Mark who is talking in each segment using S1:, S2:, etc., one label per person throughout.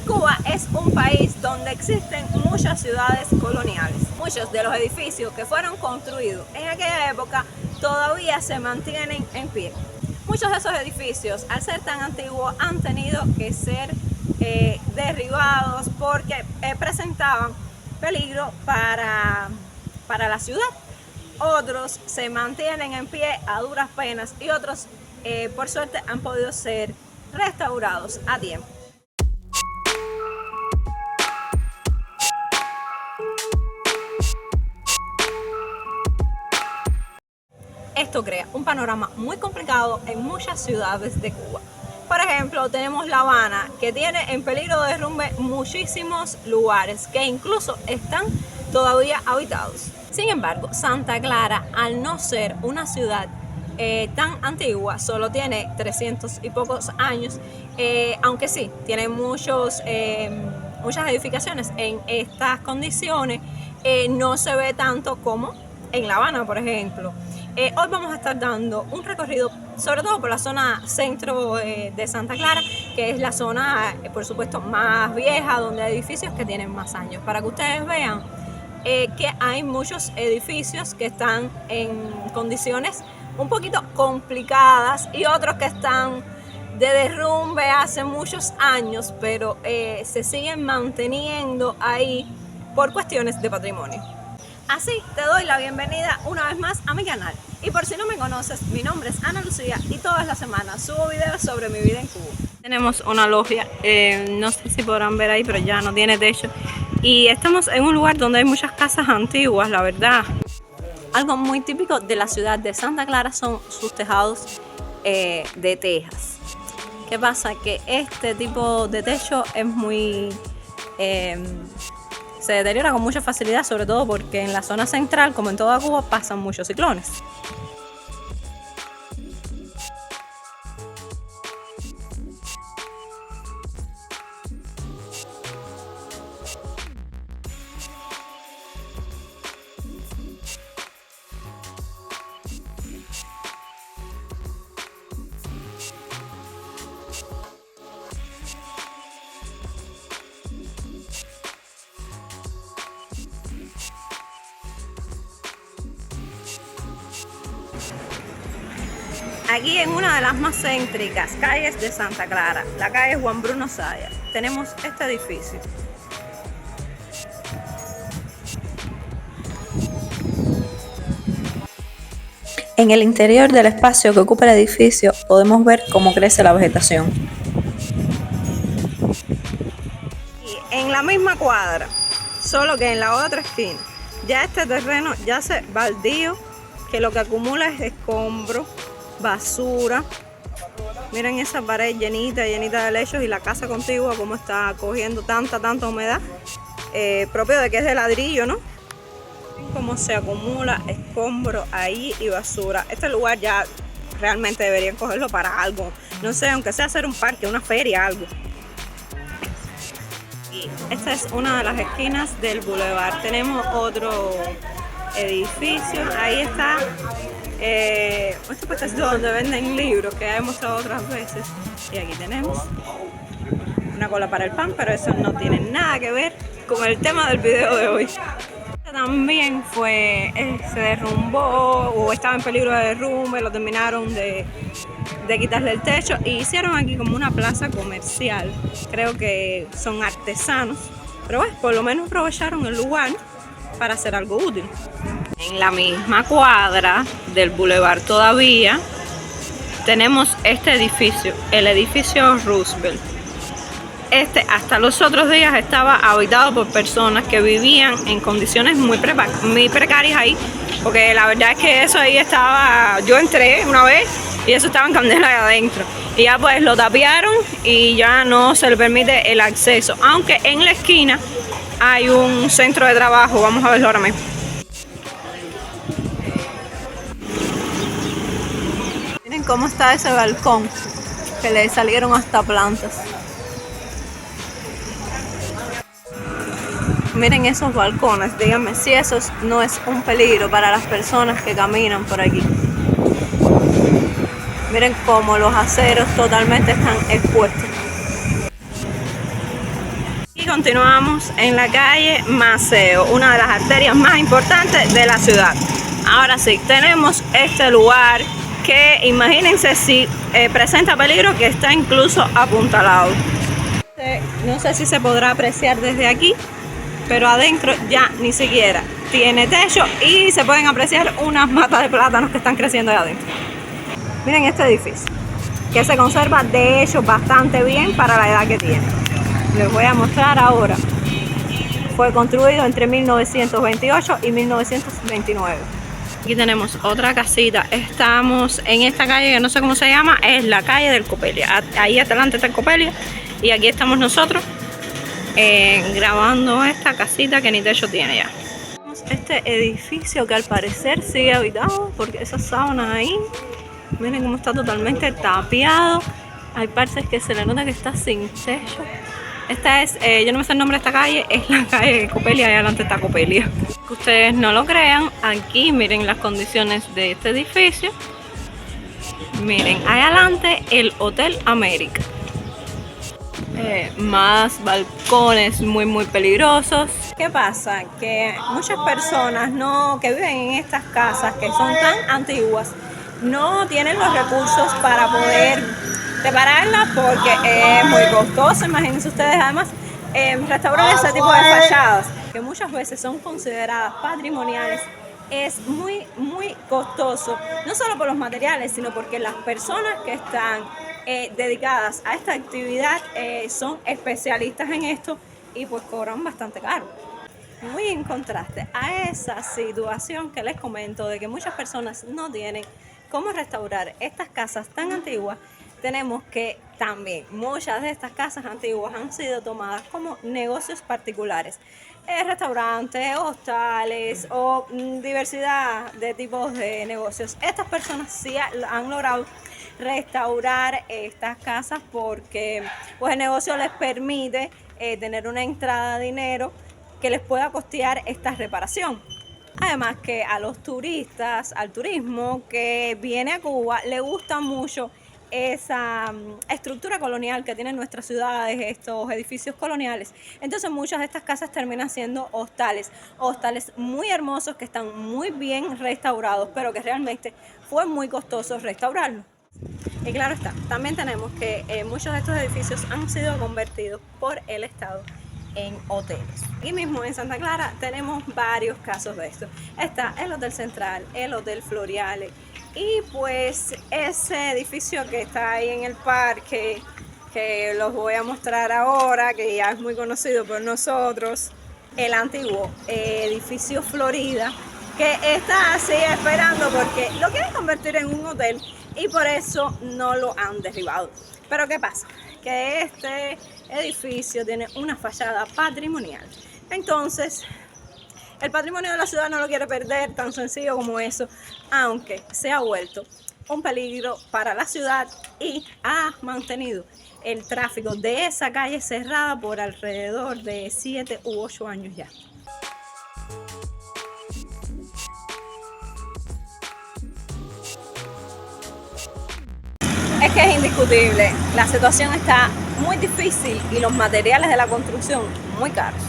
S1: Cuba es un país donde existen muchas ciudades coloniales. Muchos de los edificios que fueron construidos en aquella época todavía se mantienen en pie. Muchos de esos edificios, al ser tan antiguos, han tenido que ser derribados porque presentaban peligro para la ciudad. Otros se mantienen en pie a duras penas y otros, por suerte, han podido ser restaurados a tiempo. Esto crea un panorama muy complicado en muchas ciudades de Cuba. Por ejemplo, tenemos La Habana, que tiene en peligro de derrumbe muchísimos lugares que incluso están todavía habitados. Sin embargo, Santa Clara, al no ser una ciudad tan antigua, solo tiene 300 y pocos años, aunque sí, tiene muchas edificaciones en estas condiciones, no se ve tanto como en La Habana, por ejemplo. Hoy vamos a estar dando un recorrido sobre todo por la zona centro de Santa Clara, que es la zona, por supuesto, más vieja, donde hay edificios que tienen más años, para que ustedes vean que hay muchos edificios que están en condiciones un poquito complicadas y otros que están de derrumbe hace muchos años, pero se siguen manteniendo ahí por cuestiones de patrimonio. Así te doy la bienvenida una vez más a mi canal. Y por si no me conoces, mi nombre es Ana Lucía y todas las semanas subo videos sobre mi vida en Cuba. Tenemos una logia, no sé si podrán ver ahí, pero ya no tiene techo. Y estamos en un lugar donde hay muchas casas antiguas, la verdad. Algo muy típico de la ciudad de Santa Clara son sus tejados de tejas. ¿Qué pasa? Que este tipo de techo es muy... se deteriora con mucha facilidad, sobre todo porque en la zona central, como en toda Cuba, pasan muchos ciclones. Aquí en una de las más céntricas calles de Santa Clara, la calle Juan Bruno Zayas, tenemos este edificio. En el interior del espacio que ocupa el edificio podemos ver cómo crece la vegetación. Y en la misma cuadra, solo que en la otra esquina, ya este terreno yace baldío, que lo que acumula es escombro, basura. Miren esa pared llenita de lechos y la casa contigua como está cogiendo tanta humedad, propio de que es de ladrillo, ¿no? Cómo se acumula escombro ahí y basura. Este lugar ya realmente deberían cogerlo para algo, no sé, aunque sea hacer un parque, una feria, algo. Y esta es una de las esquinas del bulevar. Tenemos otro edificio, ahí está este puestecito donde venden libros que he mostrado otras veces. Y aquí tenemos una cola para el pan, pero eso no tiene nada que ver con el tema del video de hoy. También se derrumbó o estaba en peligro de derrumbe, lo terminaron de quitarle el techo y hicieron aquí como una plaza comercial. Creo que son artesanos, pero bueno, por lo menos aprovecharon el lugar para hacer algo útil. En la misma cuadra del bulevar todavía tenemos este edificio, el edificio Roosevelt. Este hasta los otros días estaba habitado por personas que vivían en condiciones muy precarias ahí, porque la verdad es que eso ahí estaba, yo entré una vez y eso estaba en candela de adentro, y ya pues lo tapiaron y ya no se le permite el acceso, aunque en la esquina hay un centro de trabajo. Vamos a verlo ahora mismo. Miren cómo está ese balcón, que le salieron hasta plantas. Miren esos balcones, díganme si eso no es un peligro para las personas que caminan por aquí. Miren cómo los aceros totalmente están expuestos. continuamos en la calle Maceo, una de las arterias más importantes de la ciudad. Ahora sí, tenemos este lugar que imagínense si presenta peligro, que está incluso apuntalado. No sé si se podrá apreciar desde aquí, pero adentro ya ni siquiera tiene techo y se pueden apreciar unas matas de plátanos que están creciendo ahí adentro. Miren este edificio, que se conserva de hecho bastante bien para la edad que tiene. Les voy a mostrar ahora. Fue construido entre 1928 y 1929. Aquí tenemos otra casita. Estamos en esta calle que no sé cómo se llama, es la calle del Copelia. Ahí adelante está el Copelia y aquí estamos nosotros grabando esta casita que ni techo tiene ya. Este edificio que al parecer sigue habitado porque esas sábanas ahí, miren cómo está totalmente tapiado. Hay partes que se le nota que está sin techo. Esta es, yo no me sé el nombre de esta calle, es la calle de Copelia, y adelante está Copelia. Que ustedes no lo crean, aquí miren las condiciones de este edificio. Miren, ahí adelante el Hotel América. Más balcones muy peligrosos. ¿Qué pasa? Que muchas personas que viven en estas casas que son tan antiguas no tienen los recursos para poder repararlas porque es muy costoso. Imagínense ustedes, además restaurar ese tipo de fachadas que muchas veces son consideradas patrimoniales es muy costoso, no solo por los materiales, sino porque las personas que están dedicadas a esta actividad son especialistas en esto y pues cobran bastante caro. Muy en contraste a esa situación que les comento de que muchas personas no tienen cómo restaurar estas casas tan antiguas, tenemos que también muchas de estas casas antiguas han sido tomadas como negocios particulares, restaurantes, hostales o diversidad de tipos de negocios. Estas personas sí han logrado restaurar estas casas porque pues el negocio les permite tener una entrada de dinero que les pueda costear esta reparación. Además que a los turistas, al turismo que viene a Cuba, le gusta mucho esa estructura colonial que tienen nuestras ciudades, estos edificios coloniales. Entonces muchas de estas casas terminan siendo hostales muy hermosos que están muy bien restaurados, pero que realmente fue muy costoso restaurarlos. Y claro está, también tenemos que muchos de estos edificios han sido convertidos por el Estado en hoteles. Aquí mismo en Santa Clara tenemos varios casos de esto. Está el Hotel Central, el Hotel Floriale y pues ese edificio que está ahí en el parque, que los voy a mostrar ahora, que ya es muy conocido por nosotros, el antiguo edificio Florida, que está así esperando porque lo quieren convertir en un hotel y por eso no lo han derribado. Pero ¿qué pasa? Que este edificio tiene una fachada patrimonial. Entonces, el patrimonio de la ciudad no lo quiere perder, tan sencillo como eso, aunque se ha vuelto un peligro para la ciudad y ha mantenido el tráfico de esa calle cerrada por alrededor de 7 u 8 años ya. Es que es indiscutible, la situación está muy difícil y los materiales de la construcción muy caros.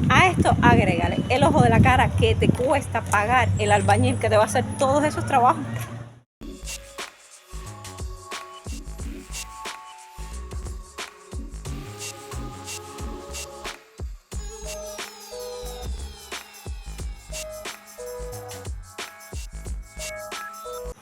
S1: A esto agrégale el ojo de la cara que te cuesta pagar el albañil que te va a hacer todos esos trabajos.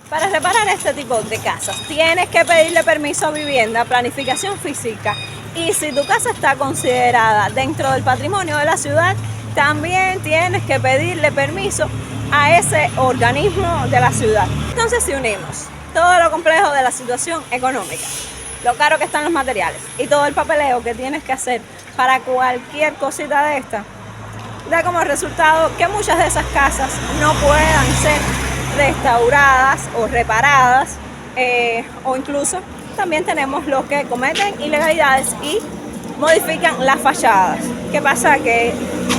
S1: Para reparar este tipo de casas tienes que pedirle permiso a vivienda, planificación física, y si tu casa está considerada dentro del patrimonio de la ciudad, también tienes que pedirle permiso a ese organismo de la ciudad. Entonces, si unimos todo lo complejo de la situación económica, lo caro que están los materiales y todo el papeleo que tienes que hacer para cualquier cosita de esta, da como resultado que muchas de esas casas no puedan ser restauradas o reparadas, o incluso también tenemos los que cometen ilegalidades y modifican las fachadas. ¿Qué pasa? Que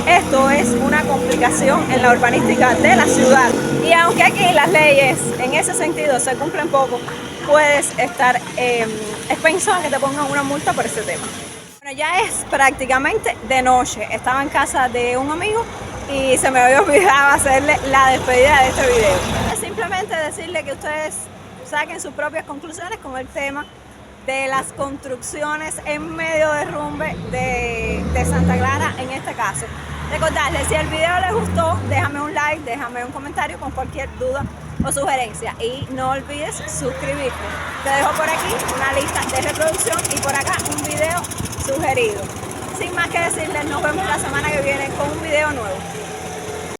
S1: esto es una complicación en la urbanística de la ciudad y aunque aquí las leyes en ese sentido se cumplen poco, puedes estar expenso a que te pongan una multa por ese tema. Ya es prácticamente de noche. Estaba en casa de un amigo y se me había olvidado hacerle la despedida de este video. Simplemente decirle que ustedes saquen sus propias conclusiones con el tema de las construcciones en medio derrumbe de Santa Clara en este caso. Recordarles, si el video les gustó, déjame un like, déjame un comentario con cualquier duda o sugerencia y no olvides suscribirte. Te dejo por aquí una lista de reproducción y por acá un video sugerido. Sin más que decirles, nos vemos la semana que viene con un video nuevo.